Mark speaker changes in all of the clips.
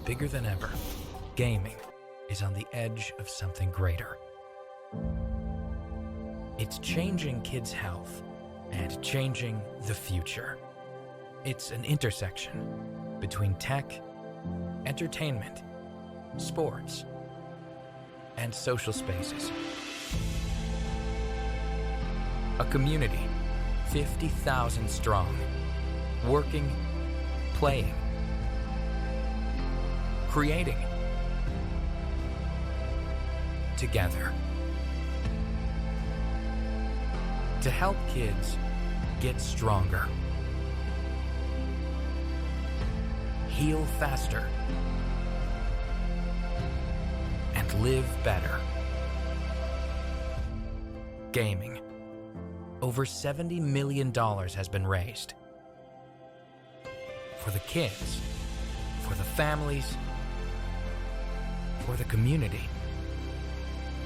Speaker 1: Bigger than ever, gaming is on the edge of something greater. It's changing kids' health and changing the future. It's an intersection between tech, entertainment, sports, and social spaces. A community 50,000 strong, working, playing, creating together to help kids get stronger, heal faster, and live better. Gaming. Over $70 million has been raised. For the kids, for the families, for the community.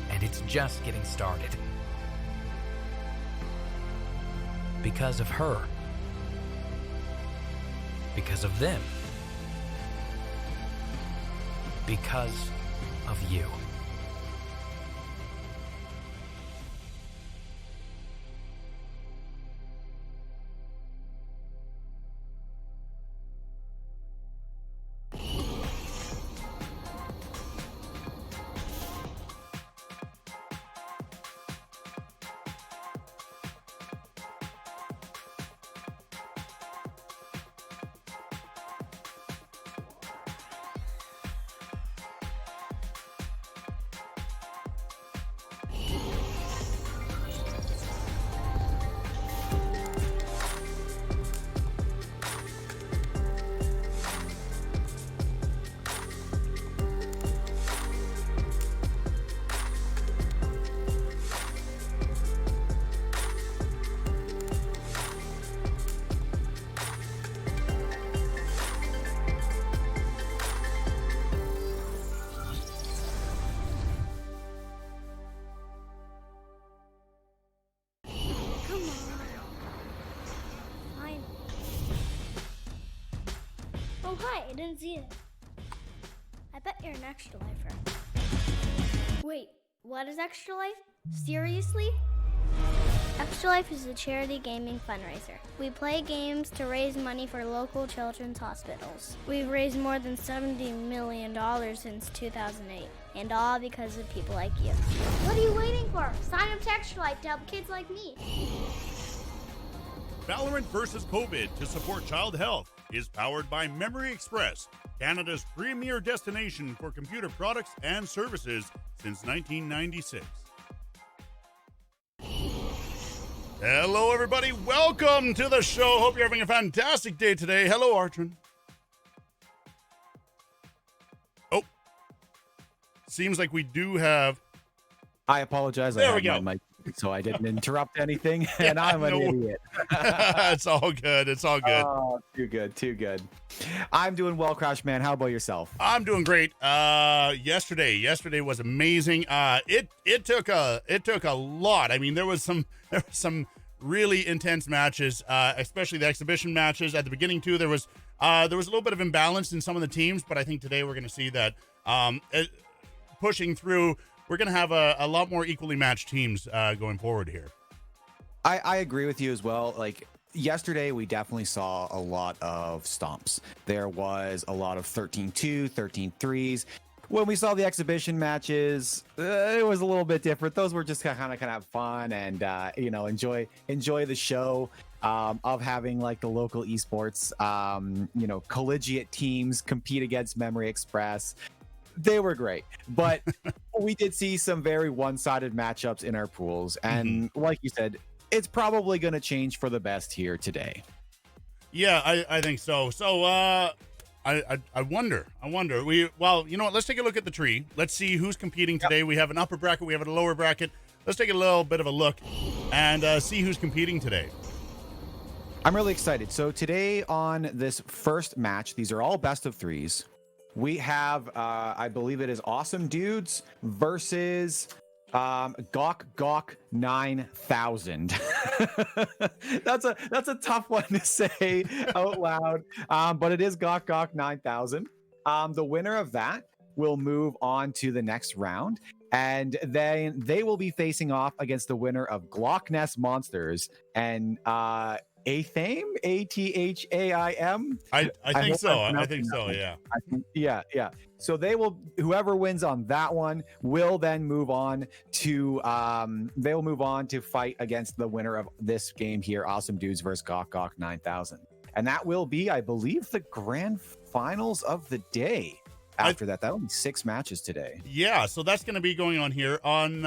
Speaker 1: And it's just getting started. Because of her. Because of them. Because of you.
Speaker 2: Oh, hi, I didn't see it. I bet you're an Extra Lifer. Wait, what is Extra Life? Seriously? Extra Life is a charity gaming fundraiser. We play games to raise money for local children's hospitals. We've raised more than $70 million since 2008, and all because of people like you. What are you waiting for? Sign up to Extra Life to help kids like me.
Speaker 3: Valorant vs. COVID to support child health is powered by Memory Express, Canada's premier destination for computer products and services since 1996. Hello, everybody. Welcome to the show. Hope you're having a fantastic day today. Hello, Archon. Oh, seems like we do have...
Speaker 4: I apologize.
Speaker 3: There
Speaker 4: I
Speaker 3: we go.
Speaker 4: My mic, so I didn't interrupt anything, and I'm an idiot.
Speaker 3: It's all good. It's all good.
Speaker 4: Oh, too good. Too good. I'm doing well, Crash Man. How about yourself?
Speaker 3: I'm doing great. Yesterday was amazing. It took a lot. I mean, there was some really intense matches, especially the exhibition matches at the beginning too. There was a little bit of imbalance in some of the teams, but I think today we're going to see that pushing through. We're going to have a lot more equally matched teams going forward here.
Speaker 4: I agree with you as well. Like yesterday, we definitely saw a lot of stomps. There was a lot of 13-2, 13-3s. When we saw the exhibition matches, it was a little bit different. Those were just kind of fun and enjoy the show of having like the local esports, collegiate teams compete against Memory Express. They were great, but we did see some very one-sided matchups in our pools. And like you said, it's probably going to change for the best here today.
Speaker 3: Yeah, I think so. So I wonder. Well, you know what? Let's take a look at the tree. Let's see who's competing today. Yep. We have an upper bracket. We have a lower bracket. Let's take a little bit of a look and see who's competing today.
Speaker 4: I'm really excited. So today on this first match, these are all best of threes. We have, I believe it is Awsmdoods versus Gok 9000. That's a tough one to say out loud, but it is Gok 9000. The winner of that will move on to the next round, and then they will be facing off against the winner of Glock Nest Monsters and Athaim, Athaim.
Speaker 3: I think so. I think so. Yeah.
Speaker 4: Yeah. So whoever wins on that one will then move on to they will move on to fight against the winner of this game here, Awsmdoods versus Gok 9000. And that will be, I believe, the grand finals of the day. After that'll be 6 matches today.
Speaker 3: Yeah, so that's going to be going on here on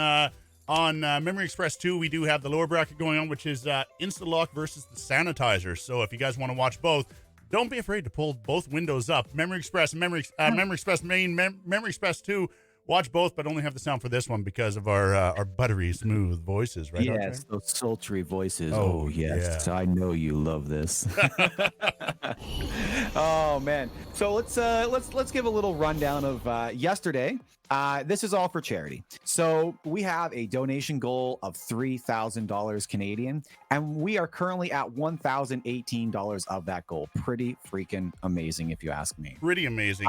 Speaker 3: Memory Express 2. We do have the lower bracket going on, which is Instalock versus the Sanitizer. So if you guys want to watch both, don't be afraid to pull both windows up. Memory Express and Memory Express Main, Memory Express 2 watch both, but only have the sound for this one because of our buttery smooth voices, right?
Speaker 4: Yes,
Speaker 3: RJ?
Speaker 4: those sultry voices.
Speaker 3: Oh,
Speaker 4: Oh, yes,
Speaker 3: yeah.
Speaker 4: I know you love this. Oh man! So let's give a little rundown of yesterday. This is all for charity. So we have a donation goal of $3,000 Canadian, and we are currently at $1,018 of that goal. Pretty freaking amazing, if you ask me.
Speaker 3: Pretty amazing.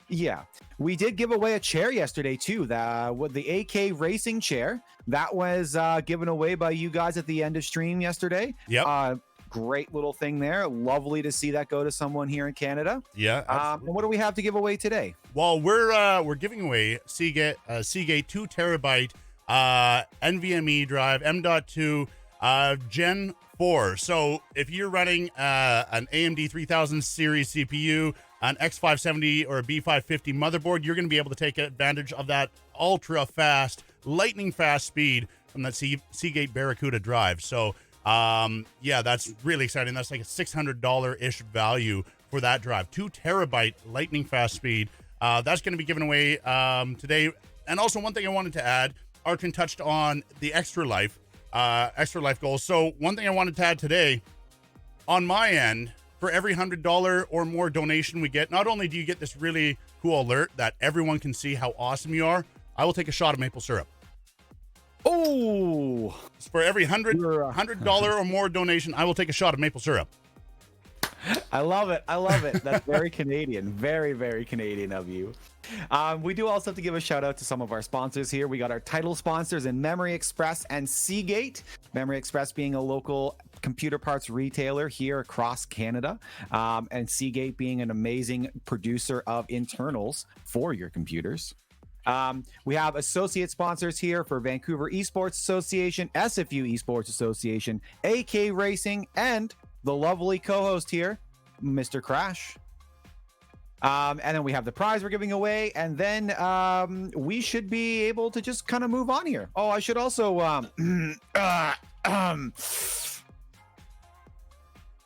Speaker 4: Yeah, we did give away a chair yesterday too. With the AK Racing chair that was given away by you guys at the end of stream yesterday.
Speaker 3: Yep.
Speaker 4: Great little thing there. Lovely to see that go to someone here in Canada.
Speaker 3: Yeah.
Speaker 4: And what do we have to give away today?
Speaker 3: Well, we're giving away Seagate 2 terabyte NVMe drive M.2 Gen 4. So if you're running an AMD 3000 series CPU, an X570 or a B550 motherboard, you're going to be able to take advantage of that ultra fast, lightning fast speed from that Seagate Barracuda drive. So yeah, that's really exciting. That's like a $600-ish value for that drive. 2 terabyte lightning fast speed. That's going to be given away today. And also one thing I wanted to add, Arkin touched on the extra life goals. So one thing I wanted to add today, on my end, for every $100 or more donation we get, not only do you get this really cool alert that everyone can see how awesome you are, I will take a shot of maple syrup.
Speaker 4: Oh,
Speaker 3: For every $100 or more donation, I will take a shot of maple syrup.
Speaker 4: I love it. I love it. That's very Canadian. Very, very Canadian of you. We do also have to give a shout out to some of our sponsors here. We got our title sponsors in Memory Express and Seagate. Memory Express being a local computer parts retailer here across Canada, and Seagate being an amazing producer of internals for your computers. We have associate sponsors here for Vancouver Esports Association, SFU Esports Association, AK Racing, and the lovely co-host here, Mr. Crash. And then we have the prize we're giving away, and then we should be able to just kind of move on here. Oh, I should also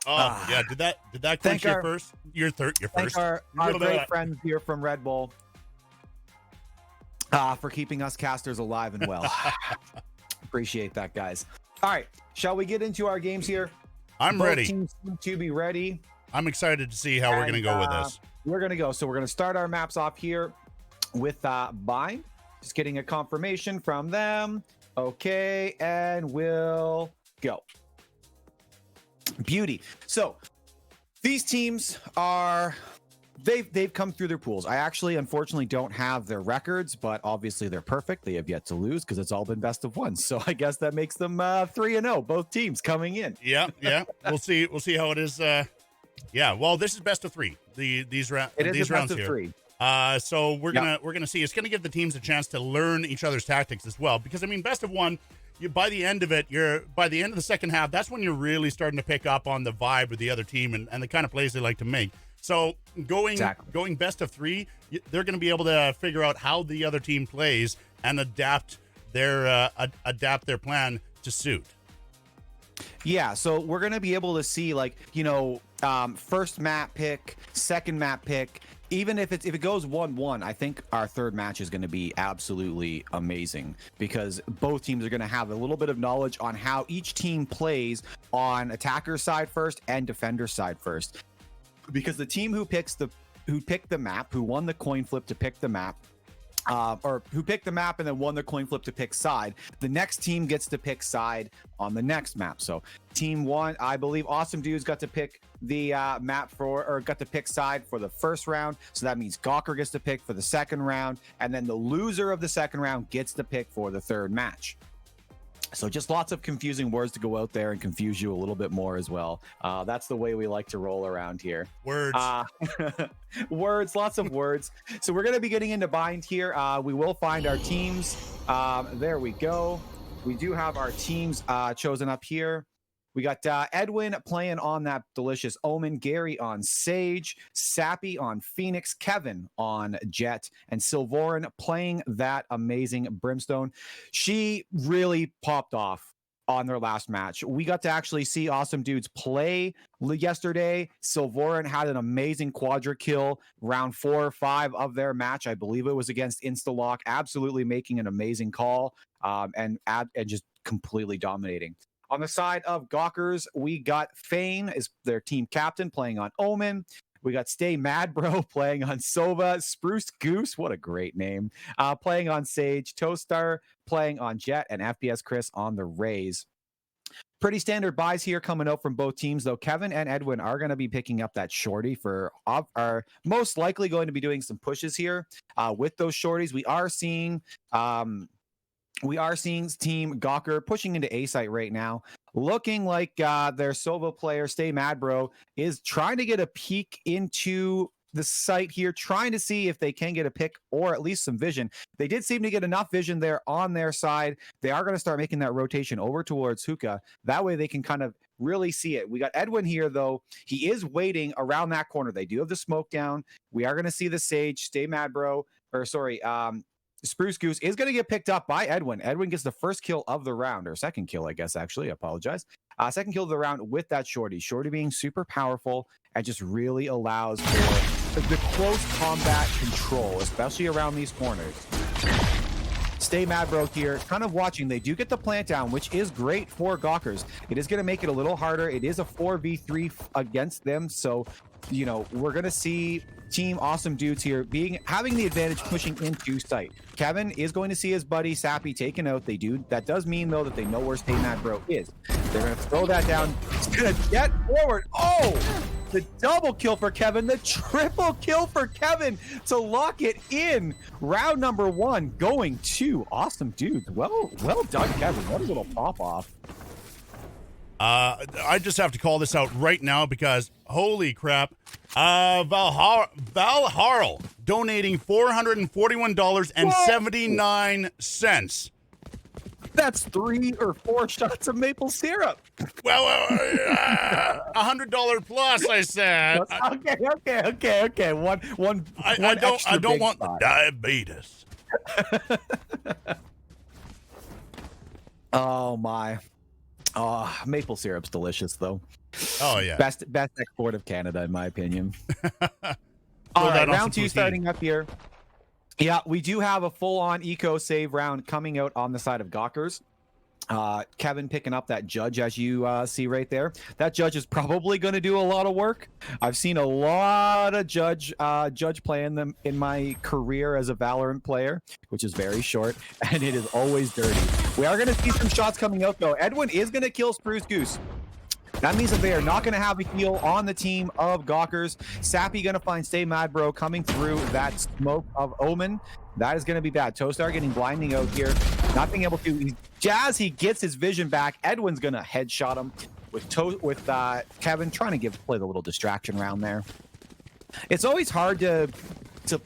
Speaker 3: Yeah, did that clinch your first? Your first.
Speaker 4: Thank our great friends here from Red Bull for keeping us casters alive and well. Appreciate that, guys. All right, shall we get into our games here?
Speaker 3: I'm
Speaker 4: Both
Speaker 3: ready.
Speaker 4: Teams seem to be ready.
Speaker 3: I'm excited to see how we're going to go with this.
Speaker 4: We're going to go. So we're going to start our maps off here with Bind. Just getting a confirmation from them. Okay, and we'll go. Beauty. So these teams are they've come through their pools. I actually unfortunately don't have their records, but obviously they're perfect. They have yet to lose because it's all been best of one. So I guess that makes them 3-0, both teams coming in.
Speaker 3: Yeah. We'll see how it is. Yeah. Well, this is best of 3. These rounds
Speaker 4: best of
Speaker 3: here.
Speaker 4: 3.
Speaker 3: So we're gonna see. It's gonna give the teams a chance to learn each other's tactics as well. Because I mean, best of 1. By the end of the second half, that's when you're really starting to pick up on the vibe of the other team and the kind of plays they like to make. So going best of 3, they're going to be able to figure out how the other team plays and adapt their plan to suit.
Speaker 4: Yeah, so we're going to be able to see first map pick, second map pick. Even if it goes 1-1, I think our third match is going to be absolutely amazing because both teams are going to have a little bit of knowledge on how each team plays on attacker side first and defender side first. Because the team who picked the map, who won the coin flip to pick the map, or who picked the map and then won the coin flip to pick side, the next team gets to pick side on the next map. So team 1, I believe Awsmdoods got to pick the map got to pick side for the first round. So that means Gawker gets to pick for the second round, and then the loser of the second round gets to pick for the third match. So just lots of confusing words to go out there and confuse you a little bit more as well. That's the way we like to roll around here.
Speaker 3: Words.
Speaker 4: Words, lots of words. So we're going to be getting into Bind here. We will find our teams. There we go. We do have our teams chosen up here. We got Edwin playing on that delicious Omen, Gary on Sage, Sappy on Phoenix, Kevin on Jet, and Silvorin playing that amazing Brimstone. She really popped off on their last match. We got to actually see Awsmdoods play yesterday. Silvoran had an amazing quadra kill round 4 or 5 of their match. I believe it was against Instalock, absolutely making an amazing call and just completely dominating. On the side of Gawkers, we got Fane is their team captain playing on Omen. We got Stay Mad Bro playing on Sova. Spruce Goose, what a great name, playing on Sage. Toastar playing on Jet, and FPS Chris on the Rays. Pretty standard buys here coming out from both teams, though. Kevin and Edwin are going to be picking up that shorty are most likely going to be doing some pushes here with those shorties. We are seeing Team Gawker pushing into A site right now, looking like their Sova player, Stay Mad Bro, is trying to get a peek into the site here, trying to see if they can get a pick or at least some vision. They did seem to get enough vision there on their side. They are going to start making that rotation over towards Hookah. That way they can kind of really see it. We got Edwin here, though. He is waiting around that corner. They do have the smoke down. We are going to see the Sage, Stay Mad Bro, Spruce Goose is going to get picked up by Edwin. Edwin gets the first kill of the round, or second kill, I guess, actually. I apologize. Second kill of the round with that shorty. Shorty being super powerful and just really allows for the close combat control, especially around these corners. Stay Mad Bro here, kind of watching. They do get the plant down, which is great for Gawkers. It is going to make it a little harder. It is a 4v3 against them, so we're going to see Team Awsmdoods here having the advantage pushing into site. Kevin is going to see his buddy Sappy taken out. That does mean, though, that they know where Stay Mad Bro is. They're going to throw that down. He's going to jet forward. Oh, the double kill for Kevin, the triple kill for Kevin to lock it in. Round number 1 going to Awsmdoods. Well done, Kevin. What a little pop off.
Speaker 3: I just have to call this out right now because holy crap. Valharl donating $441.79.
Speaker 4: That's 3 or 4 shots of maple syrup.
Speaker 3: Well, $100 plus, I said.
Speaker 4: Okay. One
Speaker 3: I don't want
Speaker 4: spot.
Speaker 3: diabetes.
Speaker 4: Oh my. Oh, maple syrup's delicious, though.
Speaker 3: Oh yeah.
Speaker 4: Best export of Canada, in my opinion. All right, round 2 starting up here. Yeah, we do have a full-on eco save round coming out on the side of Gawkers. Kevin picking up that judge, as you see right there. That judge is probably going to do a lot of work. I've seen a lot of judge playing them in my career as a Valorant player, which is very short, and it is always dirty. We are going to see some shots coming out, though. Edwin is going to kill Spruce Goose. That means that they are not going to have a heal on the team of Gawkers. Sappy going to find Stay Mad Bro coming through that smoke of Omen. That is going to be bad. Toastar getting blinding out here. Not being able to. Jazz, he gets his vision back. Edwin's going to headshot him with Kevin trying to play the little distraction round there. It's always hard to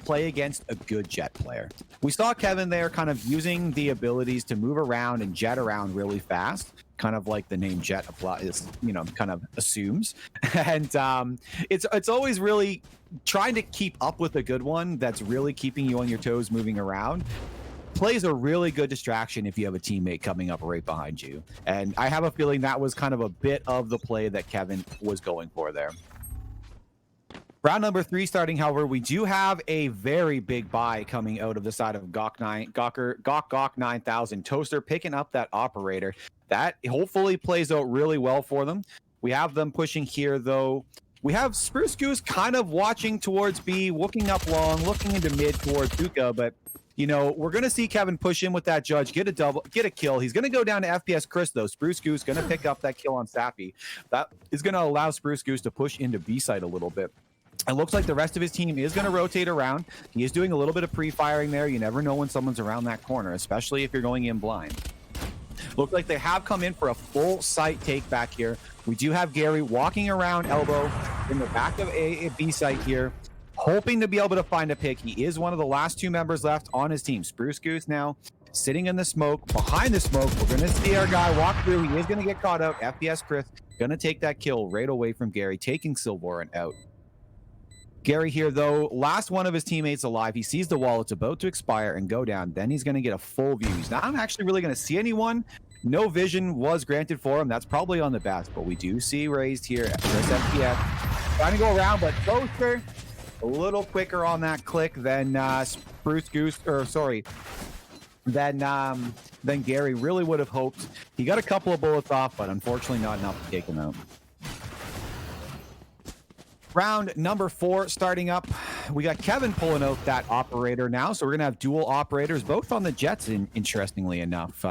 Speaker 4: play against a good Jet player. We saw Kevin there kind of using the abilities to move around and jet around really fast, kind of like the name Jet applies, kind of assumes. And it's always really trying to keep up with a good one that's really keeping you on your toes moving around. Plays a really good distraction if you have a teammate coming up right behind you. And I have a feeling that was kind of a bit of the play that Kevin was going for there. Round number 3 starting, however, we do have a very big buy coming out of the side of Gawk 9000. Toaster picking up that operator. That hopefully plays out really well for them. We have them pushing here, though. We have Spruce Goose kind of watching towards B, looking up long, looking into mid towards Hookah, but we're going to see Kevin push in with that judge, get a kill. He's going to go down to FPS Chris, though. Spruce Goose going to pick up that kill on Sappy. That is going to allow Spruce Goose to push into B side a little bit. It looks like the rest of his team is going to rotate around. He is doing a little bit of pre-firing there. You never know when someone's around that corner, especially if you're going in blind. Looks like they have come in for a full site take back here. We do have Gary walking around elbow in the back of a B site here, hoping to be able to find a pick. He is one of the last 2 members left on his team. Spruce Goose now sitting in the smoke. Behind the smoke, we're going to see our guy walk through. He is going to get caught out. FPS Chris going to take that kill right away from Gary, taking Silvoran out. Gary here, though, last one of his teammates alive. He sees the wall. It's about to expire and go down. Then he's going to get a full view. He's not actually really going to see anyone. No vision was granted for him. That's probably on the best, but we do see raised here at Chris FPS. Trying to go around, but Toaster a little quicker on that click than Spruce Goose, or sorry, than Gary really would have hoped. He got a couple of bullets off, but unfortunately not enough to take him out. Round number 4 starting up. We got Kevin pulling out that operator now, so we're gonna have dual operators, both on the Jets. Interestingly enough,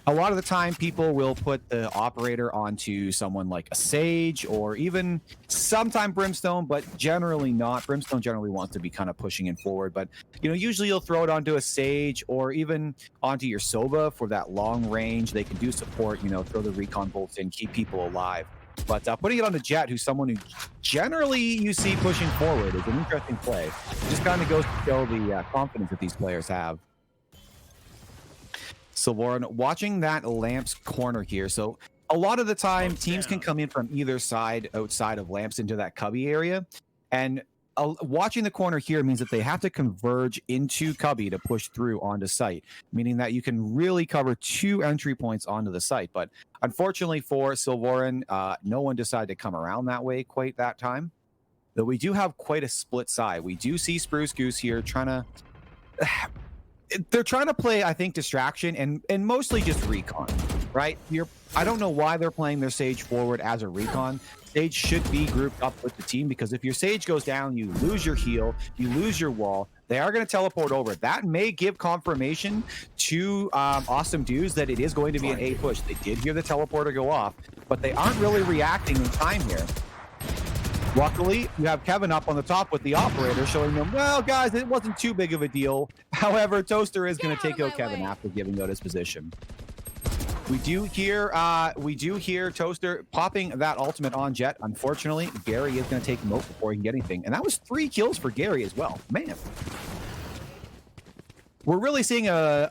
Speaker 4: a lot of the time people will put the operator onto someone like a Sage or even sometime Brimstone, but generally not. Brimstone generally wants to be kind of pushing it forward, but usually you'll throw it onto a Sage or even onto your Sova for that long range. They can do support, throw the recon bolts in, keep people alive. But putting it on the Jet, who's someone who generally you see pushing forward, is an interesting play. It just kind of goes to show the confidence that these players have. So, Lauren, watching that Lamps corner here. So, a lot of the time, teams can come in from either side outside of Lamps into that cubby area. And watching the corner here means that they have to converge into cubby to push through onto site, meaning that you can really cover 2 entry points onto the site. But unfortunately for Silvorin, no one decided to come around that way quite that time. Though we do have quite a split side. We do see Spruce Goose here trying to... They're trying to play, I think, distraction and mostly just recon, right? I don't know why they're playing their Sage forward as a recon. Sage should be grouped up with the team, because if your Sage goes down, you lose your heal, you lose your wall. They are going to teleport over. That may give confirmation to Awsmdoods that it is going to be an A push. They did hear the teleporter go off, but they aren't really reacting in time here. Luckily, you have Kevin up on the top with the operator showing them, well, guys, it wasn't too big of a deal. However, Toaster is going to take out Kevin after giving out his position. We do hear Toaster popping that ultimate on Jet. Unfortunately, Gary is going to take him out before he can get anything. And that was 3 kills for Gary as well. Man. We're really seeing a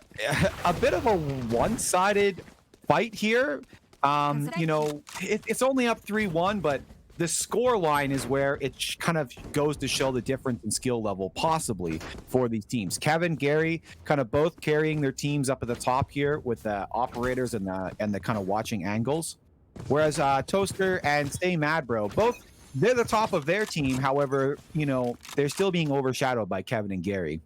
Speaker 4: bit of a one-sided fight here. It's only up 3-1, but the score line is where it kind of goes to show the difference in skill level possibly for these teams. Kevin, Gary, kind of both carrying their teams up at the top here with the operators and the kind of watching angles. Whereas Toaster and Stay Mad Bro, both, they're the top of their team. However, they're still being overshadowed by Kevin and Gary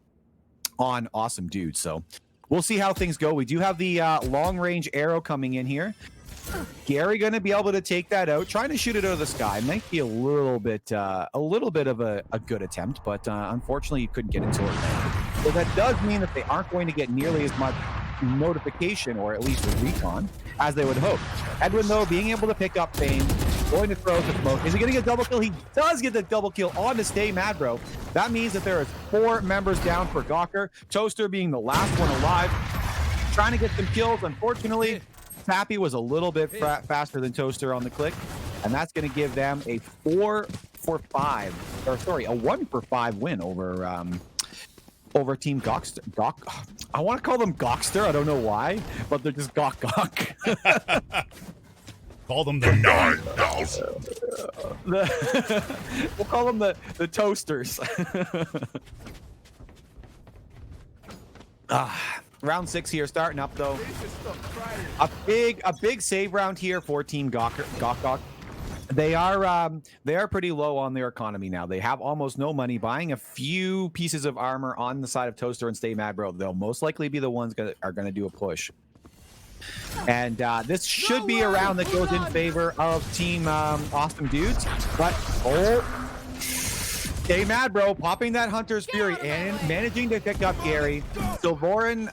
Speaker 4: on Awsmdoods. So we'll see how things go. We do have the long range arrow coming in here. Gary going to be able to take that out, trying to shoot it out of the sky. Might be a little bit of a good attempt, but unfortunately you couldn't get into it. So that does mean that they aren't going to get nearly as much notification, or at least a recon, as they would hope. Edwin, though, being able to pick up Fame, going to throw the smoke. Is he going to get a double kill? He does get the double kill on to Stay Mad Bro. That means that there is 4 members down for Gawker. Toaster being the last one alive, trying to get some kills. Unfortunately, Tappy was a little bit faster than Toaster on the click, and that's going to give them a 1 for 5 win over Team Gawkster. I want to call them Gawkster. I don't know why, but they're just Gawk.
Speaker 3: Call them the 9,000.
Speaker 4: We'll call them the Toasters. Round 6 here, starting up though. A big save round here for Team Gawk. They are pretty low on their economy now. They have almost no money. Buying a few pieces of armor on the side of Toaster and Stay Mad Bro. They'll most likely be the ones that are going to do a push. And this should be a round that goes in favor of Team Awsmdoods. But Stay Mad Bro popping that Hunter's Fury and managing to pick up Gary. Silvorin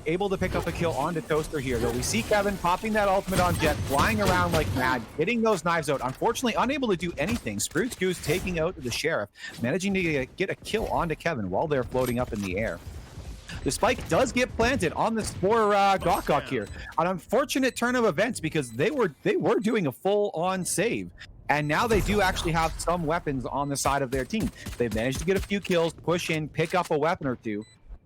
Speaker 4: able to pick up a kill onto Toaster here. Though we see Kevin popping that ultimate on Jet, flying around like mad, getting those knives out. Unfortunately, unable to do anything. Spruce Goose taking out the Sheriff, managing to get a kill onto Kevin while they're floating up in the air. The spike does get planted on this poor Gawk here. An unfortunate turn of events, because they were doing a full-on save. And now they do actually have some weapons on the side of their team. They've managed to get a few kills, push in, pick up a weapon or two.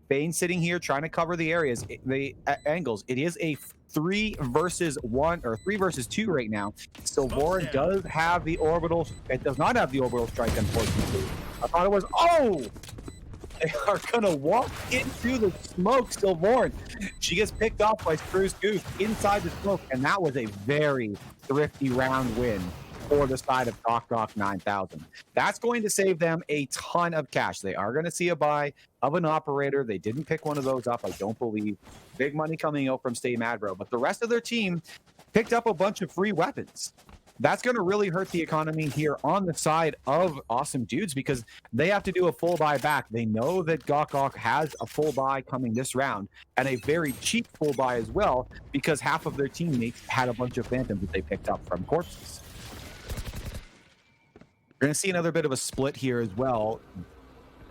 Speaker 4: Bane sitting here trying to cover the areas, the angles. It is a 3 versus 1 or 3 versus 2 right now. So Silvorin does have the orbital. It does not have the orbital strike, unfortunately. I thought it was. Oh! They are gonna walk into the smoke. Silvorn, she gets picked off by Spruce Goose inside the smoke, and that was a very thrifty round win for the side of Gok 9000. That's going to save them a ton of cash. They are going to see a buy of an operator. They didn't pick one of those up, I don't believe. Big money coming out from Stay Madbro, but the rest of their team picked up a bunch of free weapons. That's going to really hurt the economy here on the side of Awsmdoods because they have to do a full buy back. They know that Gok has a full buy coming this round and a very cheap full buy as well because half of their teammates had a bunch of phantoms that they picked up from corpses. We're going to see another bit of a split here as well.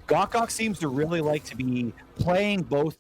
Speaker 4: Gok seems to really like to be playing both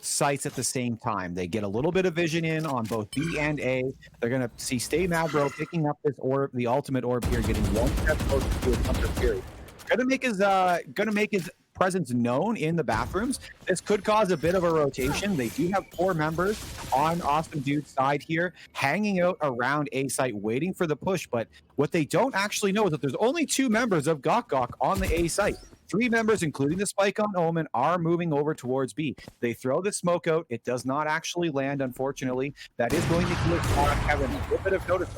Speaker 4: sites at the same time. They get a little bit of vision in on both B and A. They're going to see Stay Madbro picking up this orb, the ultimate orb here, getting one step closer to a Thunder Fury. Going to make his presence known in the bathrooms. This could cause a bit of a rotation. They do have 4 members on Awsmdoods' side here, hanging out around A site, waiting for the push. But what they don't actually know is that there's only 2 members of Gok on the A site. 3 members, including the spike on Omen, are moving over towards B. They throw the smoke out. It does not actually land, unfortunately. That is going to give Kevin a little bit of notice.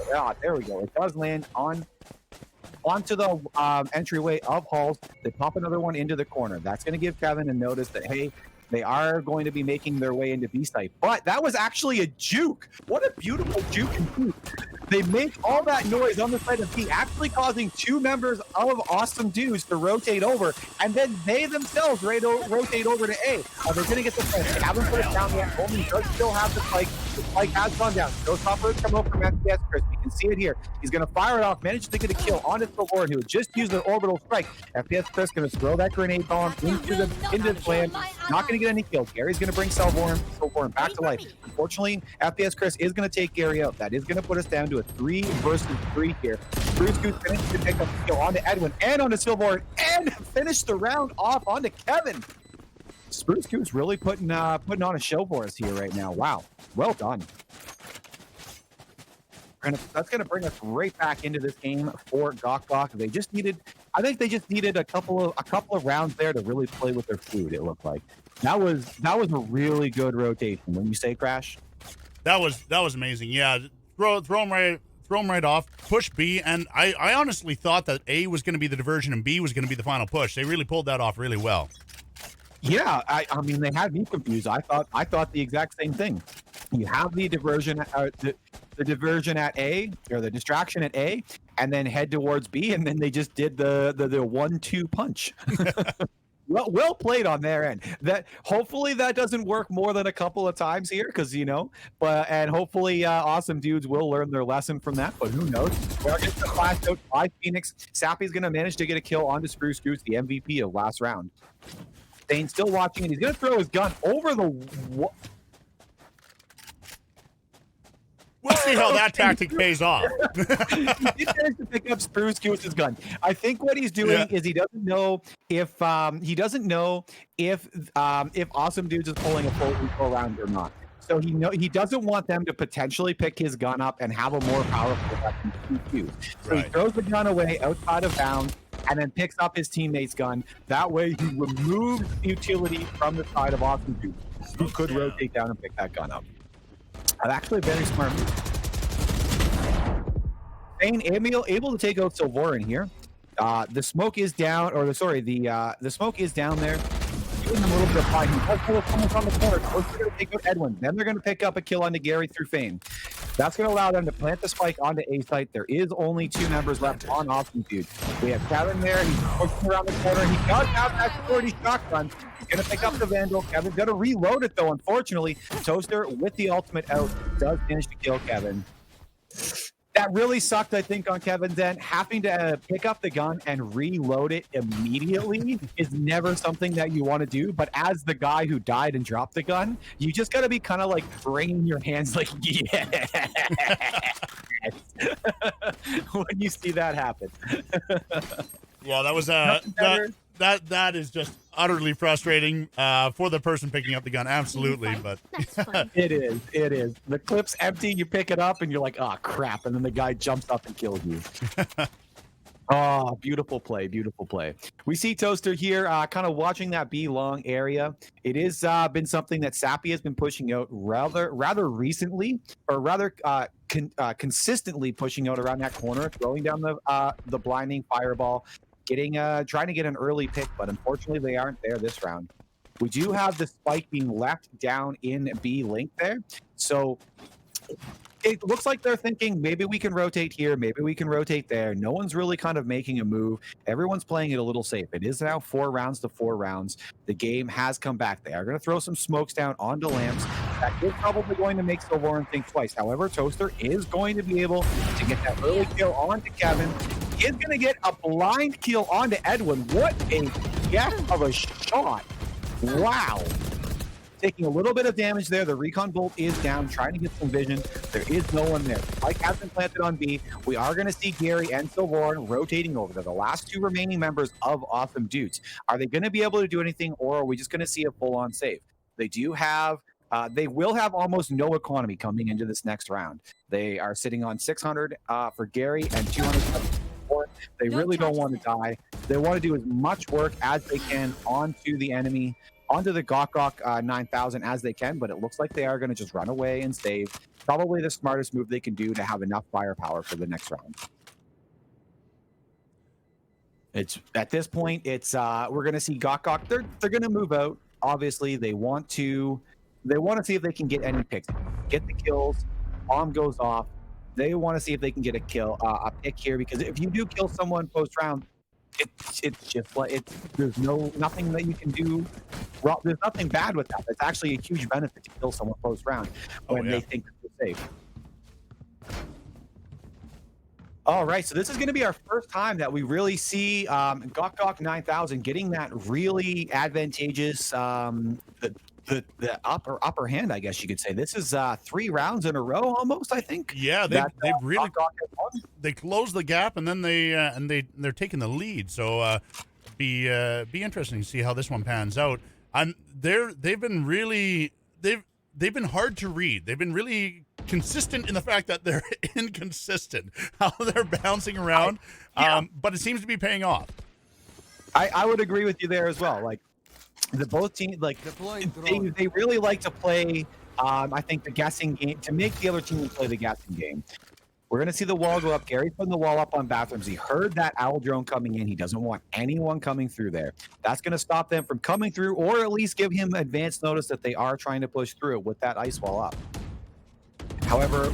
Speaker 4: There we go. It does land onto the entryway of Halls. They pop another one into the corner. That's going to give Kevin a notice that, hey, they are going to be making their way into B site. But that was actually a juke. What a beautiful juke and juke. They make all that noise on the side of B, actually causing 2 members of Awsmdoods to rotate over, and then they themselves rotate over to A. They're going to get the point. They haven't put it down yet. Holman does still have the spike. The spike has gone down. Showstopper come up from FPS Chris. You can see it here. He's going to fire it off, manages to get a kill on his Lord, who just used an orbital strike. FPS Chris going to throw that grenade bomb into the plan. Not going to get any kills. Gary's going to bring Silvorn back to life. Unfortunately, FPS Chris is going to take Gary out. That is going to put us down to a 3 versus 3 here. Spruce Goose finished to pick up the kill onto Edwin and onto Silvorn and finish the round off onto Kevin. Spruce Goose really putting on a show for us here right now. Wow, well done. That's going to bring us right back into this game for Gok. I think they just needed a couple of rounds there to really play with their food. It looked like that was a really good rotation. When you say Crash,
Speaker 3: that was amazing. Yeah, throw them right off. Push B, and I honestly thought that A was going to be the diversion and B was going to be the final push. They really pulled that off really well.
Speaker 4: Yeah, I mean they had me confused. I thought the exact same thing. You have the diversion, the diversion at A, or the distraction at A, and then head towards B, and then they just did the 1-2 punch. Well played on their end. That hopefully that doesn't work more than a couple of times here, because and hopefully Awsmdoods will learn their lesson from that. But who knows? We're going to flash out by Phoenix. Sappy's going to manage to get a kill onto Spruce Goose, the MVP of last round. Dane's still watching, and he's going to throw his gun over the.
Speaker 3: We'll see how that tactic pays off.
Speaker 4: He did manage to pick up Spruce Goose's gun. I think what he's doing is he doesn't know if Awsmdoods is pulling a full eco round or not. So he doesn't want them to potentially pick his gun up and have a more powerful weapon to use. So he throws the gun away outside of bounds and then picks up his teammate's gun. That way he removes utility from the side of Awsmdoods, who could rotate down and pick that gun up. Actually, a very smart move. Bane able to take out Silvorn here. The smoke is down, the smoke is down there. Giving them a little bit of fight. He does pull someone on the corner. First, they're going to take out Edwin. Then they're going to pick up a kill onto Gary through Fame. That's going to allow them to plant the spike onto A site. There is only 2 members left on Awsmdoods. We have Kevin there. He's pushing around the corner. He does have that security shotgun. He's going to pick up the Vandal. Kevin's going to reload it, though, unfortunately. Toaster, with the ultimate out, does manage to kill Kevin. That really sucked, I think, on Kevin's end. Having to pick up the gun and reload it immediately is never something that you want to do. But as the guy who died and dropped the gun, you just got to be kind of like wringing your hands like, yes, when you see that happen.
Speaker 3: Well, that was that is just utterly frustrating for the person picking up the gun. Absolutely, but
Speaker 4: it is. The clip's empty. You pick it up and you're like, oh crap, and then the guy jumps up and kills you. Oh, beautiful play, beautiful play. We see Toaster here kind of watching that B long area. It has been something that Sappy has been pushing out rather recently, or rather consistently pushing out around that corner, throwing down the blinding fireball, trying to get an early pick, but unfortunately they aren't there this round. We do have the spike being left down in B link there, so it looks like they're thinking maybe we can rotate here, maybe we can rotate there. No one's really kind of making a move. Everyone's playing it a little safe. It is now 4 rounds to 4 rounds. The game has come back. They are going to throw some smokes down onto lamps. That is probably going to make Silvoran think twice. However, Toaster is going to be able to get that early kill onto Kevin. He is going to get a blind kill onto Edwin. What a guess of a shot. Wow. Taking a little bit of damage there. The recon bolt is down, trying to get some vision. There is no one there. Spike has been planted on B. We are going to see Gary and Silvoran rotating over. They're the last 2 remaining members of Awsmdoods. Are they going to be able to do anything, or are we just going to see a full-on save? They will have almost no economy coming into this next round. They are sitting on 600 for Gary and 200 for Silvoran. They really don't want to die. They want to do as much work as they can onto the enemy, onto the Gok 9000 as they can, but it looks like they are going to just run away and save. Probably the smartest move they can do to have enough firepower for the next round. It's at this point, it's we're going to see Gok. They're going to move out. Obviously, they want to see if they can get any picks, get the kills. Bomb goes off. They want to see if they can get a kill, a pick here, because if you do kill someone post round, it's just like there's nothing that you can do. Well, there's nothing bad with that. It's actually a huge benefit to kill someone post round when they think that they're safe. All right, so this is going to be our first time that we really see Gok 9000 getting that really advantageous the upper hand, I guess you could say. This is 3 rounds in a row almost, I think.
Speaker 3: Yeah, they've really they closed the gap, and then they're taking the lead. So be interesting to see how this one pans out. They've been hard to read. They've been really consistent in the fact that they're inconsistent, how they're bouncing around. But it seems to be paying off.
Speaker 4: I would agree with you there as well. Like the both teams, like they really like to play. I think the guessing game to make the other team play the guessing game. We're gonna see the wall go up. Gary's putting the wall up on bathrooms. He heard that owl drone coming in. He doesn't want anyone coming through there. That's gonna stop them from coming through, or at least give him advance notice that they are trying to push through with that ice wall up. However,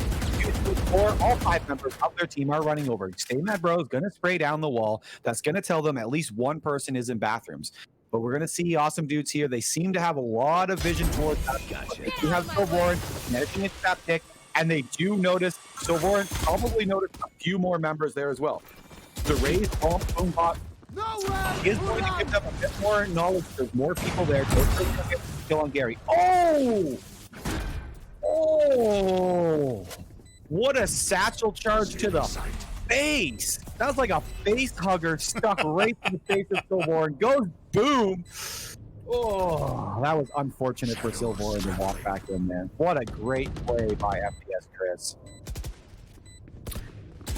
Speaker 4: all 5 members of their team are running over. Stay Mad Bro is gonna spray down the wall. That's gonna tell them at least one person is in bathrooms. But we're going to see Awsmdoods here. They seem to have a lot of vision towards that. Gotcha. They do have Silvoran managing its that pick, and they do notice Silvoran probably noticed a few more members there as well. The raised bomb boom bot is going to give them a bit more knowledge. There's more people there. They're going to get the kill on Gary. Oh! What a satchel charge to the face. That was like a face hugger stuck right to the face of Silvoran. Goes boom. Oh, that was unfortunate for Silvoran to walk back in there. What a great play by FPS Chris.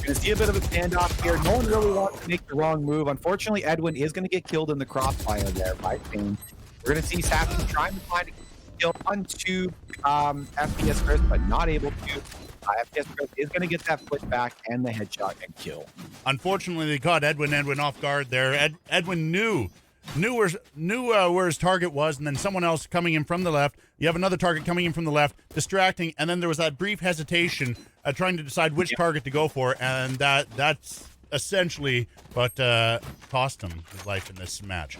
Speaker 4: Going to see a bit of a standoff here. No one really wants to make the wrong move. Unfortunately, Edwin is going to get killed in the crossfire there by Payne. We're going to see Sappy trying to find a kill onto FPS Chris, but not able to. FPS Chris is going to get that foot back and the headshot and kill.
Speaker 3: Unfortunately, they caught Edwin off guard there. Edwin knew where his target was, and then someone else coming in from the left. You have another target coming in from the left, distracting, and then there was that brief hesitation trying to decide which target to go for, and that's essentially what cost him his life in this match.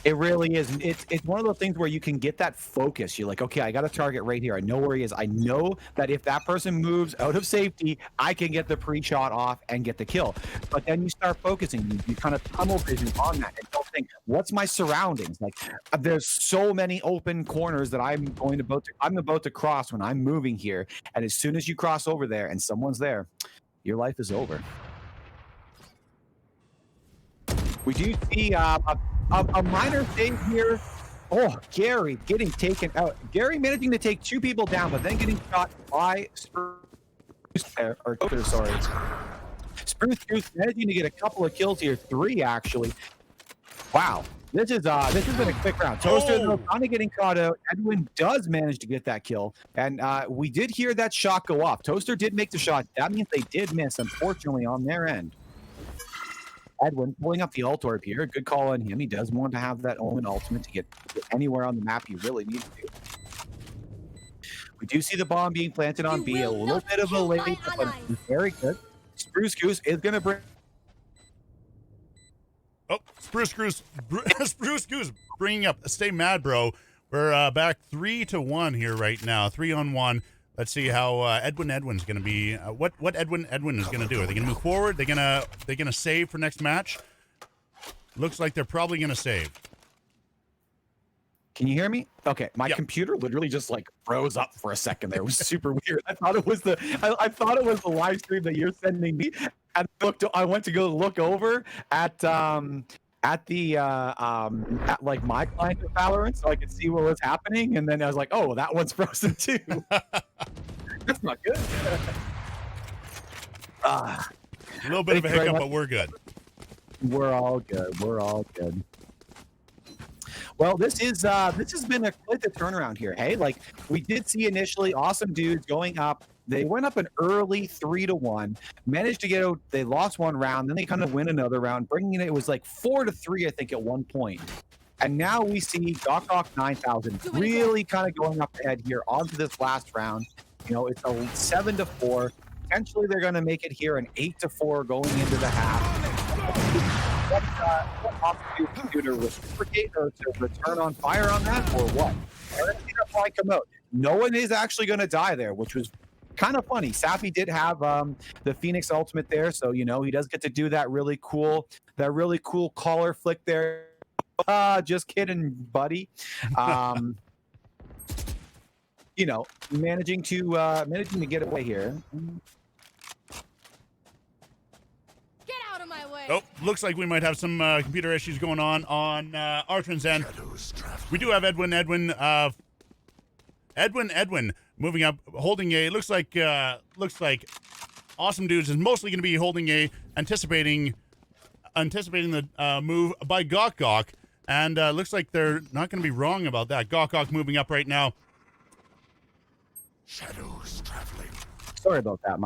Speaker 4: It really is. It's one of those things where you can get that focus. You're like, okay, I got a target right here. I know where he is. I know that if that person moves out of safety, I can get the pre-shot off and get the kill. But then you start focusing. You kind of tunnel vision on that and don't think, what's my surroundings? Like, there's so many open corners that I'm about to cross when I'm moving here. And as soon as you cross over there and someone's there, your life is over. We do see a minor thing here. Oh, Gary getting taken out. Gary managing to take 2 people down, but then getting shot by Spruce Goose managing to get a couple of kills here, 3 actually. Wow. This has been a quick round. Toaster though, kind of getting caught out. Edwin does manage to get that kill, and we did hear that shot go off. Toaster did make the shot. That means they did miss, unfortunately, on their end. Edwin pulling up the ult orb here. Good call on him. He does want to have that Omen ultimate to get anywhere on the map he really needs to. We do see the bomb being planted on B. A little bit of a late, but very good. Spruce Goose is going to bring.
Speaker 3: Oh, Spruce Goose bringing up. Stay mad, bro. We're back 3-1 here right now. 3-on-1. Let's see how Edwin's going to be. What Edwin is going to do? Are they going to move forward? They gonna save for next match? Looks like they're probably going to save.
Speaker 4: Can you hear me? Okay, my computer literally just like froze up for a second there. It was super weird. I thought it was the live stream that you're sending me. And I went to go look over at like my client of Valorant so I could see what was happening, and then I was like, oh, that one's frozen too. That's not good.
Speaker 3: A little bit of a hiccup, but we're good.
Speaker 4: We're all good. We're all good. Well, this has been quite the turnaround here. Hey, like we did see initially, Awsmdoods going up. They went up an early 3-1, managed to get out. They lost one round, then they kind of win another round, bringing it was like 4-3, I think, at one point. And now we see Gok 9000 really kind of going up ahead here onto this last round. You know, it's a 7-4. Potentially, they're going to make it here an 8-4 going into the half. What Awsmdoods can do to reciprocate or to return on fire on that, or what? We're going to see that probably come out. No one is actually going to die there, which was kind of funny. Sappy did have the Phoenix ultimate there, so you know he does get to do that really cool collar flick there. Just kidding, buddy. You know, managing to get away here.
Speaker 5: Get out of my way.
Speaker 3: Oh, looks like we might have some computer issues going on Artrin's end. We do have Edwin moving up, holding A. Looks like Awsmdoods is mostly going to be holding A, anticipating the move by Gok, and looks like they're not going to be wrong about that. Gok moving up right now. Shadows traveling.
Speaker 4: Sorry about that.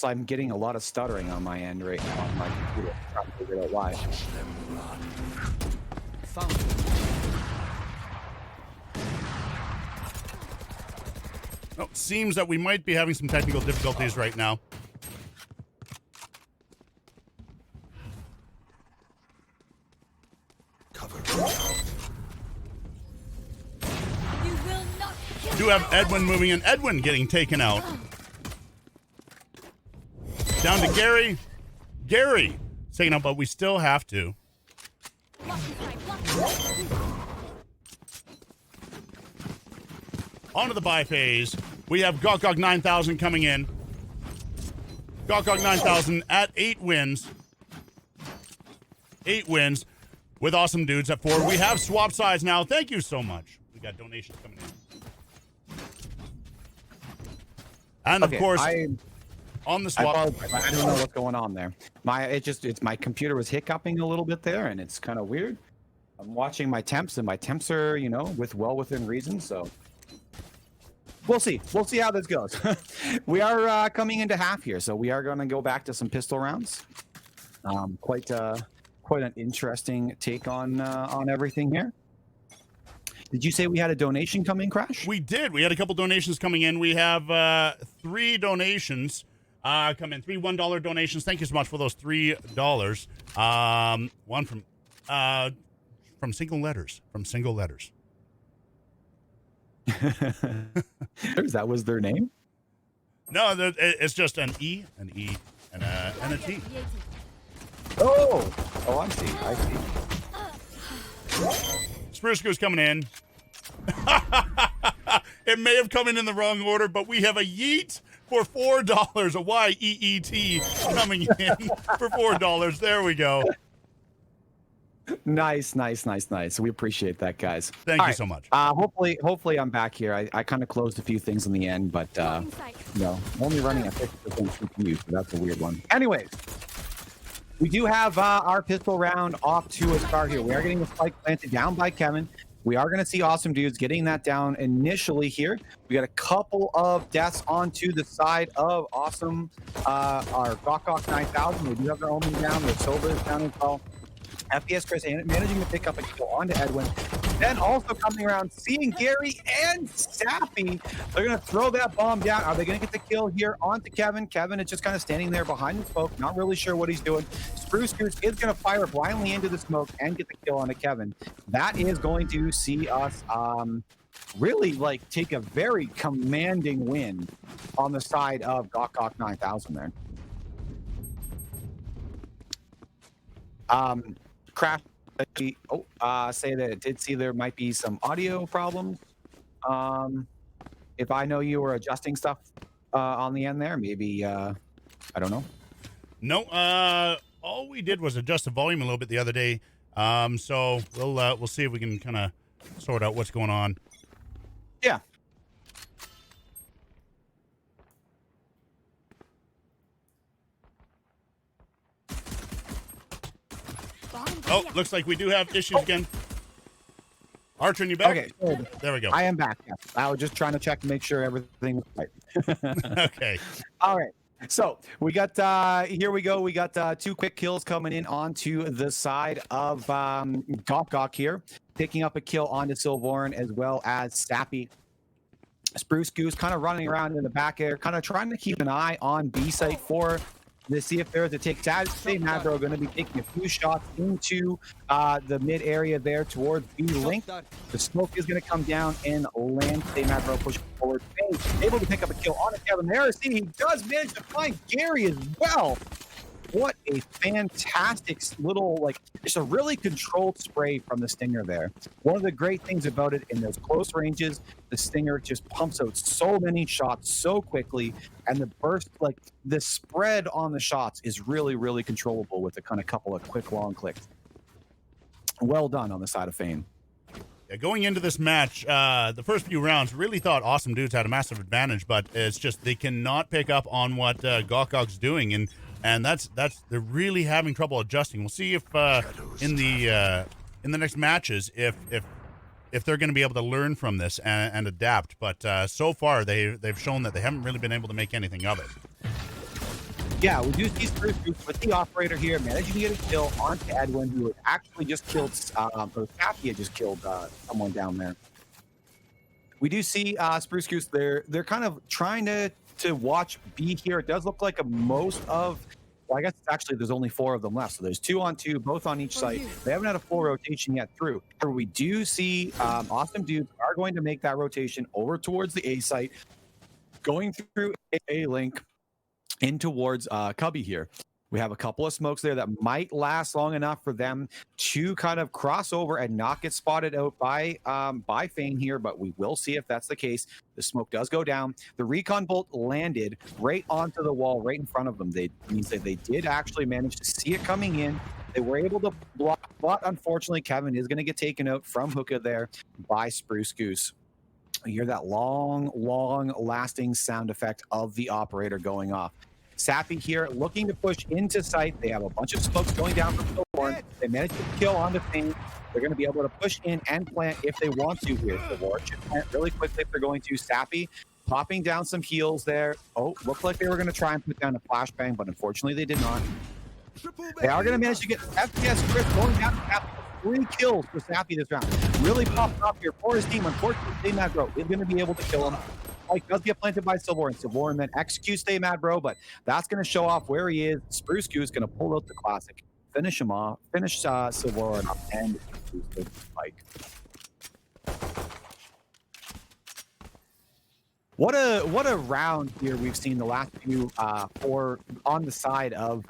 Speaker 4: I'm getting a lot of stuttering on my end right now on my computer. I'm trying to figure out why.
Speaker 3: Oh, seems that we might be having some technical difficulties right now.
Speaker 5: You will not kill
Speaker 3: Do have Edwin moving in. Edwin getting taken out. Down to Gary. Gary taken out, but we still have to. Onto the buy phase. We have Gok 9000 coming in. Gok 9000 at 8 wins. 8 wins with Awsmdoods at 4. We have swap sides now. Thank you so much. We got donations coming in. And of course, on the swap.
Speaker 4: I don't know what's going on there. My computer was hiccuping a little bit there, and it's kind of weird. I'm watching my temps, and my temps are, you know, within reason, so we'll see. We'll see how this goes. We are coming into half here, so we are going to go back to some pistol rounds. Quite an interesting take on everything here. Did you say we had a donation come in, Crash?
Speaker 3: We did. We had a couple donations coming in. We have 3 donations come in. 3 $1 donations. Thank you so much for those $3. One from single letters. From single letters.
Speaker 4: That was their name?
Speaker 3: No, it's just an E, and a T.
Speaker 4: Oh, I see.
Speaker 3: Spruce Goose coming in. It may have come in the wrong order, but we have a yeet for $4. A Y-E-E-T coming in for $4. There we go.
Speaker 4: Nice. We appreciate that, guys.
Speaker 3: Thank you so much.
Speaker 4: Hopefully I'm back here. I kind of closed a few things in the end, but only running at 50% CPU, so that's a weird one. Anyways, We do have our pistol round off to a start here. We are getting the spike planted down by Kevin. We are going to see Awsmdoods getting that down initially here. We got a couple of deaths onto the side of Awesome, our Gawk 9000. They do have their Omen down. Their Silver is down as well. FPS Chris managing to pick up a kill onto Edwin. Then also coming around, seeing Gary and Sappy. They're going to throw that bomb down. Are they going to get the kill here onto Kevin? Kevin is just kind of standing there behind the smoke, not really sure what he's doing. Spruce Goose is going to fire blindly into the smoke and get the kill onto Kevin. That is going to see us really like take a very commanding win on the side of Gawk 9000 there. Crash. Say that it did see there might be some audio problems. If I know you were adjusting stuff on the end there, maybe I don't know.
Speaker 3: No, all we did was adjust the volume a little bit the other day. So we'll see if we can kind of sort out what's going on.
Speaker 4: Yeah.
Speaker 3: Oh, looks like we do have issues again. Archer, you back?
Speaker 4: Okay, so
Speaker 3: there we go.
Speaker 4: I am back. Yes. I was just trying to check to make sure everything was right.
Speaker 3: Okay.
Speaker 4: All right. So we got here we go. We got 2 quick kills coming in onto the side of Gawk here, picking up a kill onto Silvoran as well as Sappy. Spruce Goose kind of running around in the back air, kind of trying to keep an eye on B site for to see if there's a take. Stay Madro are going to be taking a few shots into the mid area there towards B link. The smoke is going to come down and land. Stay Madro pushing forward. Able to pick up a kill on Kevin there. See, he does manage to find Gary as well. What a fantastic little, like, it's a really controlled spray from the Stinger there. One of the great things about it, in those close ranges, the Stinger just pumps out so many shots so quickly, and the burst, like, the spread on the shots is really, really controllable with a kind of couple of quick, long clicks. Well done on the side of Fame.
Speaker 3: Yeah, going into this match, the first few rounds, really thought Awsmdoods had a massive advantage, but it's just they cannot pick up on what Gawk's doing, and that's they're really having trouble adjusting. We'll see if in the next matches if they're going to be able to learn from this and adapt. But so far they've shown that they haven't really been able to make anything of it.
Speaker 4: Yeah, we do see Spruce Goose with the operator here, managing to get a kill onto Edwin, who had actually just killed, or Sappy had just killed someone down there. We do see Spruce Goose, they're kind of trying to watch B here. It does look like most of, well, I guess it's actually there's only 4 of them left. So there's 2 on 2, both on each site. They haven't had a full rotation yet through. However, we do see Awsmdoods are going to make that rotation over towards the A site, going through A link in towards Cubby here. We have a couple of smokes there that might last long enough for them to kind of cross over and not get spotted out by Fane here, but we will see if that's the case. The smoke does go down. The recon bolt landed right onto the wall, right in front of them. Means that they did actually manage to see it coming in. They were able to block, but unfortunately, Kevin is going to get taken out from hookah there by Spruce Goose. You hear that long, lasting sound effect of the operator going off. Sappy here looking to push into site. They have a bunch of smokes going down from Silvoran. They managed to kill onto Fane. They're going to be able to push in and plant if they want to here. Silvoran should plant really quickly if they're going to. Sappy popping down some heals there. Oh, looked like they were going to try and put down a flashbang, but unfortunately they did not. They are going to manage to get FPS Chris going down to Sappy. 3 kills for Sappy this round. Really popped up here for his team. Unfortunately, Stay Mad Bro is going to be able to kill him. Spike does get planted by Silvoran. Silvoran then executes Stay Mad Bro, but that's going to show off where he is. Spruce Goose going to pull out the classic, finish him off, finish Silvoran up, and Spike. What a round here we've seen the last few for on the side of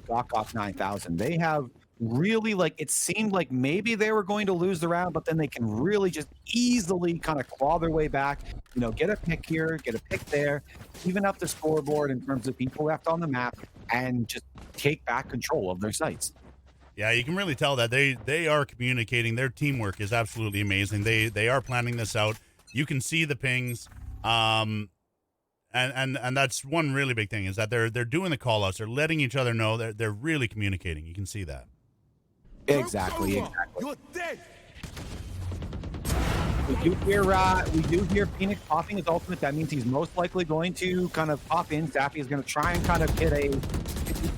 Speaker 4: Gawk 9000. They have really, like, it seemed like maybe they were going to lose the round, but then they can really just easily kind of claw their way back, you know, get a pick here, get a pick there, even up the scoreboard in terms of people left on the map, and just take back control of their sites.
Speaker 3: Yeah, you can really tell that they are communicating. Their teamwork is absolutely amazing. They are planning this out. You can see the pings, and And that's one really big thing is that they're doing the call outs. They're letting each other know they're really communicating. You can see that.
Speaker 4: Exactly.
Speaker 6: You're dead.
Speaker 4: We do hear Phoenix popping his ultimate. That means he's most likely going to kind of pop in. Zappy is going to try and kind of get an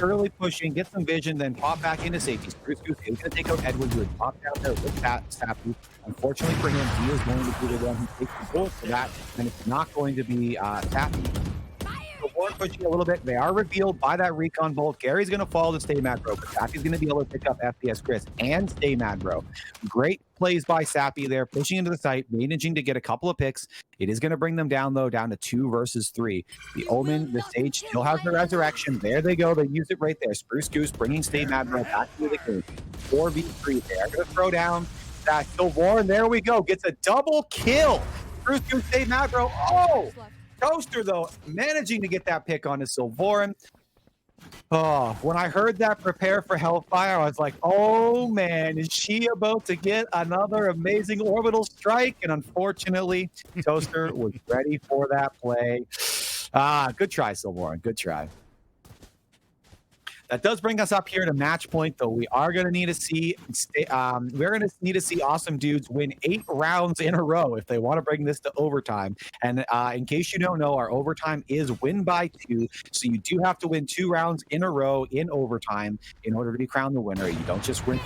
Speaker 4: early push in, get some vision, then pop back into safety. Spruce Goose is going to take out Edward, who would pop down there with that Zappy. Unfortunately for him, he is going to be the one who takes the bullet for that, and it's not going to be Zappy. So Warren pushing a little bit. They are revealed by that recon bolt. Gary's going to fall to stay mad, bro, but Zappy's going to be able to pick up FPS Chris and stay mad, bro. Great plays by Sappy there, pushing into the site, managing to get a couple of picks. It is going to bring them down, though, down to 2 versus 3. The Omen, the Sage still has the resurrection. There they go. They use it right there. Spruce Goose bringing Stay Mad Bro back to the game. 4v3. They are going to throw down that Sylvain. There we go. Gets a double kill. Spruce Goose, Stay Mad Bro. Oh! Toaster, though, managing to get that pick on his Sylvain. Oh, when I heard that prepare for Hellfire, I was like, oh man, is she about to get another amazing orbital strike? And unfortunately, Toaster was ready for that play. Good try, Sylvain. Good try. That does bring us up here to match point, though. We are going to need to see Awsmdoods win 8 rounds in a row if they want to bring this to overtime. And in case you don't know, our overtime is win by 2. So you do have to win 2 rounds in a row in overtime in order to be crowned the winner. You don't just win.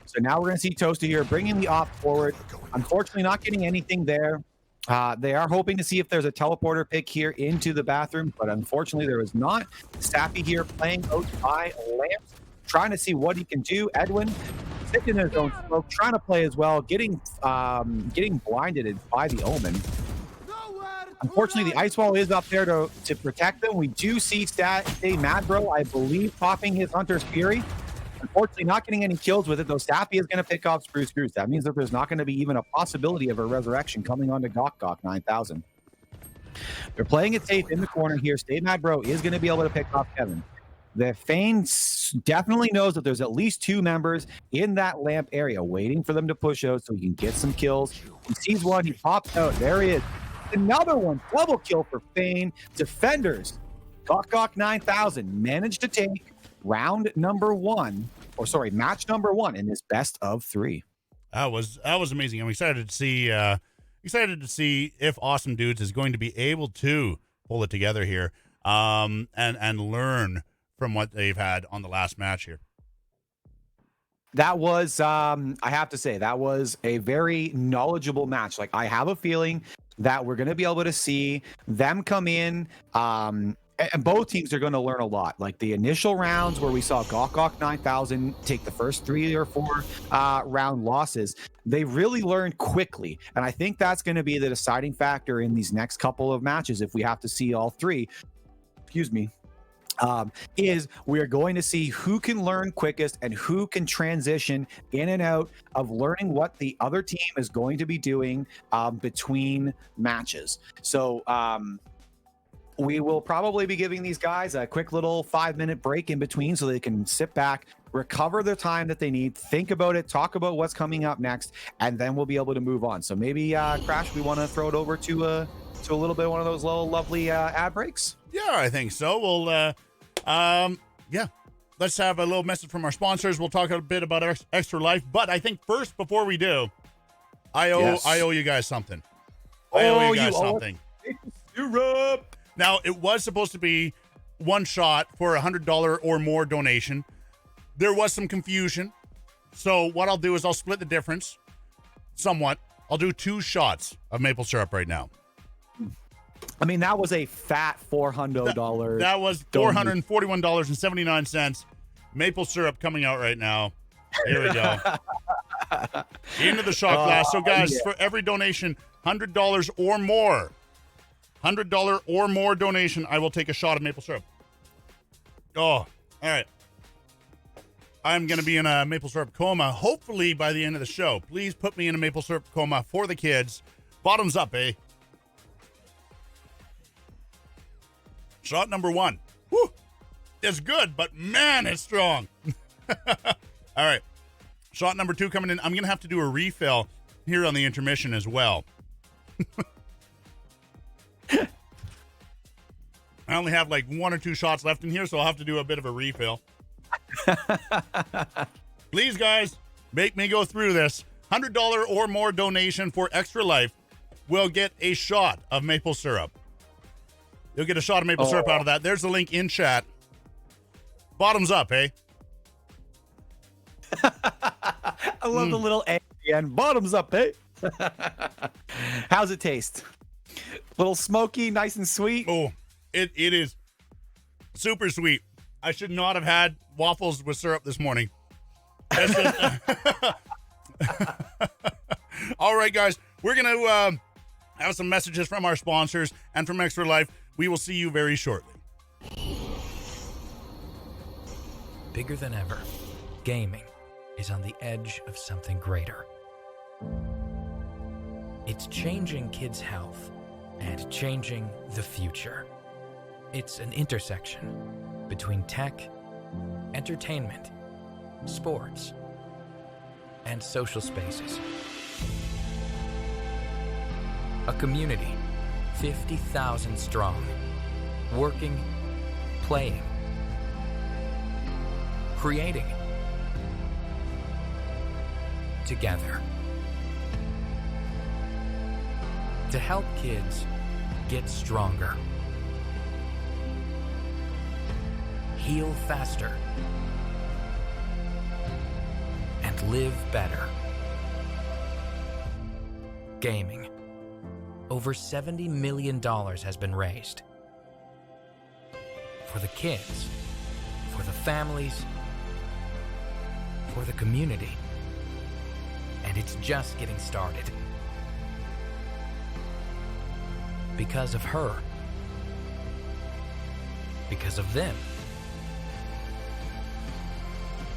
Speaker 4: So now we're going to see Toaster here bringing the op forward. Unfortunately, not getting anything there. They are hoping to see if there's a teleporter pick here into the bathroom, but unfortunately there is not. Sappy here playing out by Lamps, trying to see what he can do. Edwin sitting in his own smoke, trying to play as well, getting blinded by the Omen. Unfortunately, the ice wall is up there to protect them. We do see Stay Mad Bro, I believe, popping his Hunter's Fury. Unfortunately, not getting any kills with it, though. Sappy is going to pick off Spruce Goose. That means that there's not going to be even a possibility of a resurrection coming onto Gok 9000. They're playing it safe in the corner here. Stay Mad Bro is going to be able to pick off Kevin. The Fane definitely knows that there's at least 2 members in that lamp area waiting for them to push out so he can get some kills. He sees one. He pops out. There he is. Another one. Double kill for Fane. Defenders. Gok 9000 managed to take match number 1 in this best of 3.
Speaker 3: That was amazing. I'm excited to see if Awsmdoods is going to be able to pull it together here and learn from what they've had on the last match here.
Speaker 4: That was I have to say that was a very knowledgeable match. Like, I have a feeling that we're going to be able to see them come in and both teams are going to learn a lot. Like the initial rounds where we saw Gok 9000 take the first 3 or 4 round losses, they really learned quickly. And I think that's going to be the deciding factor in these next couple of matches if we have to see all 3. Is we're going to see who can learn quickest and who can transition in and out of learning what the other team is going to be doing between matches. So, we will probably be giving these guys a quick little 5-minute break in between so they can sit back, recover the time that they need, think about it, talk about what's coming up next, and then we'll be able to move on. So maybe, Crash, we want to throw it over to a little bit of one of those little lovely ad breaks?
Speaker 3: Yeah, I think so. We'll, let's have a little message from our sponsors. We'll talk a bit about Extra Life, but I think first, before we do, I owe you guys something.
Speaker 4: Europe.
Speaker 3: Now, it was supposed to be one shot for $100 or more donation. There was some confusion. So what I'll do is I'll split the difference somewhat. I'll do 2 shots of maple syrup right now.
Speaker 4: I mean, that was a fat $400.
Speaker 3: That was $441.79. Maple syrup coming out right now. Here we go. Into the shot glass. So, guys, for every donation, $100 or more, $100 or more donation, I will take a shot of maple syrup. Oh, all right. I'm going to be in a maple syrup coma, hopefully by the end of the show. Please put me in a maple syrup coma for the kids. Bottoms up, eh? Shot number 1. Whew. It's good, but man, it's strong. All right. Shot number 2 coming in. I'm going to have to do a refill here on the intermission as well. I only have like 1 or 2 shots left in here, so I'll have to do a bit of a refill. Please, guys, make me go through this. $100 or more donation for Extra Life will get a shot of maple syrup. You'll get a shot of maple syrup out of that. There's the link in chat. Bottoms up, eh?
Speaker 4: I love the little A and bottoms up, eh? How's it taste? Little smoky, nice and sweet.
Speaker 3: Oh, it is super sweet. I should not have had waffles with syrup this morning. That's just- All right, guys, we're going to have some messages from our sponsors and from Extra Life. We will see you very shortly.
Speaker 1: Bigger than ever, gaming is on the edge of something greater. It's changing kids' health and changing the future. It's an intersection between tech, entertainment, sports, and social spaces. A community, 50,000 strong, working, playing, creating together to help kids get stronger, heal faster, and live better. Gaming. Over $70 million has been raised. For the kids, for the families, for the community. And it's just getting started. Because of her. Because of them.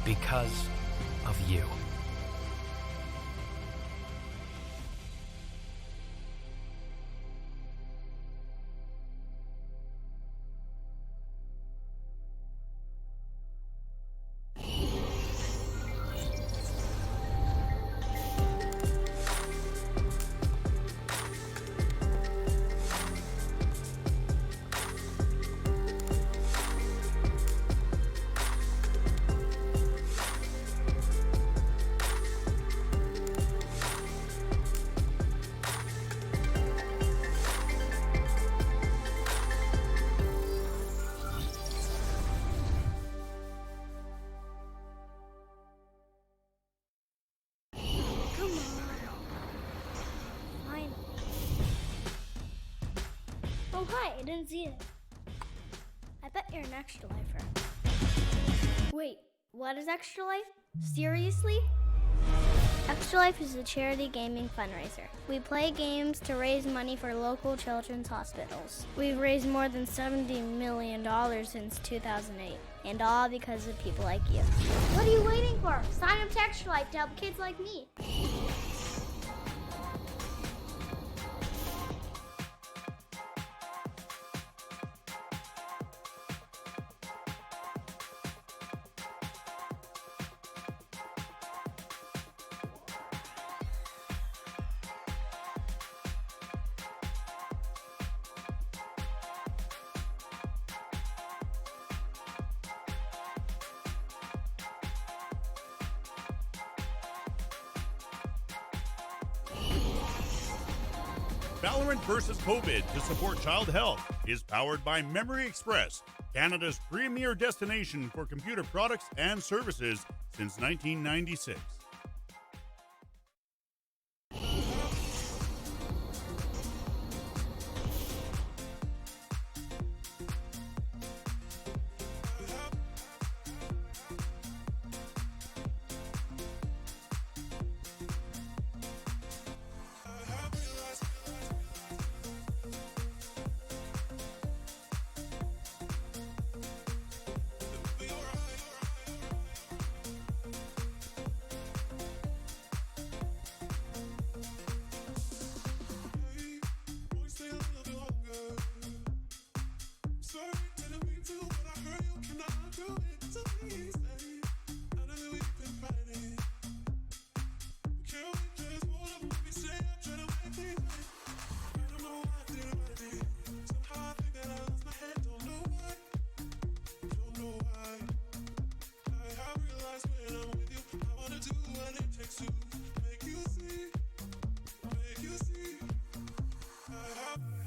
Speaker 1: Because of you.
Speaker 2: Oh, hi, I didn't see it. I bet you're an Extra Lifer. Wait, what is Extra Life? Seriously? Extra Life is a charity gaming fundraiser. We play games to raise money for local children's hospitals. We've raised more than $70 million since 2008, and all because of people like you. What are you waiting for? Sign up to Extra Life to help kids like me.
Speaker 3: Valorant vs. COVID to support child health is powered by Memory Express, Canada's premier destination for computer products and services since 1996.
Speaker 6: Bye.